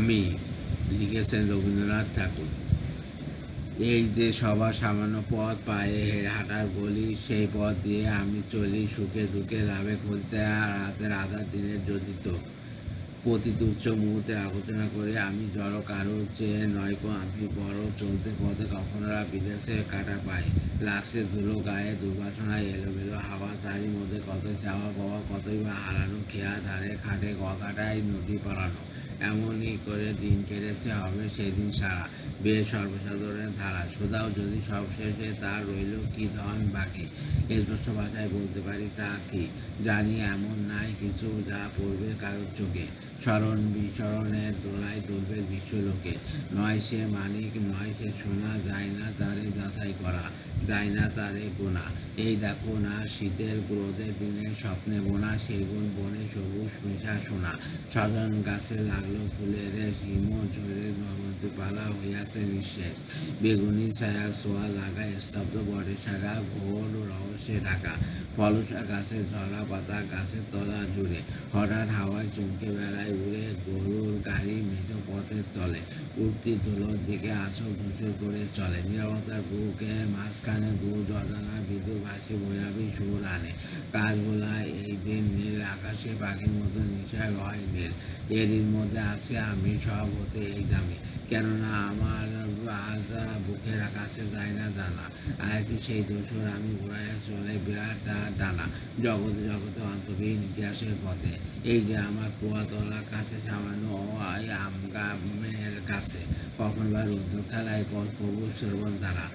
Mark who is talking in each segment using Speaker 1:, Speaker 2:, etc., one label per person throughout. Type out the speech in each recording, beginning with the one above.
Speaker 1: আমি লিখেছেন রবীন্দ্রনাথ ঠাকুর। এই যে সবার সামান্য পথ পায়ে হাঁটার গলি, সেই পথ দিয়ে আমি চলি সুখে দুঃখে লাভে ক্ষতিতে, আর রাতের আধার দিনের জড়িত প্রতি তুচ্ছ মুহূর্তের আলোচনা করে। আমি জড় কারো চেয়ে নয়কো, আমি বড় চলতে পথে কখনো বিদেশে কাটা পাই, লাগছে ধুলো গায়ে দুর্বাসনায় এলোমেলো হাওয়া, তারই মধ্যে কত চাওয়া পাওয়া, কতই বা হারানো, খেয়া ধারে খাটে গকাটায় নদী পালানো। এমনই করে দিন কেটেছে, হবে সেদিন সারা বেশ সর্বসাধারণের ধারা। শুধাও যদি সব শেষে, তার রইল কি ধন বাকি? স্পষ্ট ভাষায় বলতে পারি তা কি, জানি এমন নাই কিছু যা পড়বে কারোর চোখে, স্মরণ বিস্মরণের দোলায় তুলবে বিশ্বলোকে। নয় সে মানিক, নয় সে সোনা, যায় না তারে যাচাই করা, যায় না তারে গোনা। এই দেখো না শীতের রোদের দিনে স্বপ্নে বোনা, সেগুন বনে সবুজ মেশা সোনা। সজন গাছে লাগলো ফুলের হিম ঝরে, পালা হইয়াছে নিঃশেষ, বেগুনি ছায়া সোয়া লাগা, স্তব্ধ বটে শাখা ঘোর রহস্যে ঢাকা। ফলসা গাছের ঝরা পাতা গাছের তলা জুড়ে, হঠাৎ হাওয়ায় চমকে বেড়ায় উড়ে, গরুর গাড়ি মেঠো পথের তলে, উঠতি ধুলোর দিকে আঁচল ধূসর করে চলে। নীরবতার বুকে মাঝখানে গুজ অজানার বিদুর ভাসি ভৈরবী সুর আনে। কাজগুলা এই দিন নীল আকাশে পাখির মতো নিশায় হয় নীল, এরই মধ্যে আছে আমি সব হতে এই দামি, কেননা আমার আজ বুকের আকাশে যায় না জানা। আরেকটি সেই দোসর আমি ঘুরাইয়া চলে বিরাট ডানা, জগতে জগতে অন্তহীন ইতিহাসের পথে। এই যে আমার কুয়াতলার কাছে সামান্য আমগামের কাছে, কখন বা রুদ্র খেলায় কবু শ্রবণ ধারা,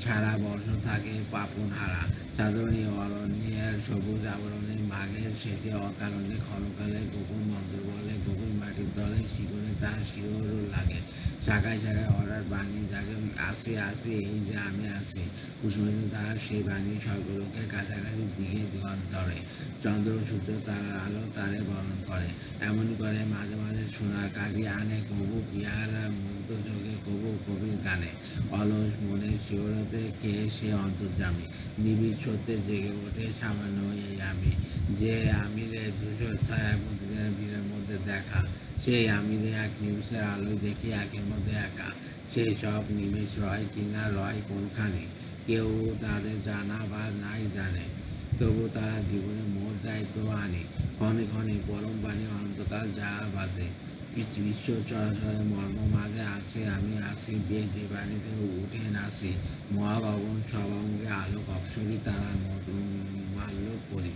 Speaker 1: সারা বর্ষ থাকে পাপন হারা। সাধারণ অরণ্যের সবুজ আবরণে মাঘের শেষে অকারণে ক্ষণকালে গোপন মন্ত্র বলে, গোপন মাটির দলে শিকড়ে তার শিওর লাগে। শাখায় শাখায় হঠাৎ বাণী জাগে, আসি আসি এই যে আমি আসি। কুসুমিত তার সেই বাণী স্বর্গলোকের কাছাকাছি দিকে দিগন্তরে, চন্দ্র সূর্য তারার আলো তারে বরণ করে। এমনই করে মাঝে মাঝে সোনার কাঠি আনে কবু পিয়ার মুগ্ধ যোগে, কবু কবির গানে। অলস মনে শিওরতে কে সে অন্তর্যামী, নিবিড় সত্যে জেগে ওঠে সামান্য এই আমি। যে আমিরে ধূসর ছায়া প্রতিদিনের ভিড়ের মধ্যে দেখা, সেই আমিরে এক নিমিষের আলোয় দেখি একের মধ্যে একা। সেই সব নিমেষ রয় কিনা রয় কোনখানে, কেউ তাদের জানা বা নাই জানে, তবু তারা জীবনে মোট দায়িত্ব আনে। ক্ষণে ক্ষণে পরম বাণী অনন্তকাল যা বাজে, বিশ্ব চরাচরের মর্ম মাঝে আছে আমি আছি, যে বাণীতে উঠে নাচি। মহাগগন সব অঙ্গে আলোক অপসরি তারার মাল্য করি।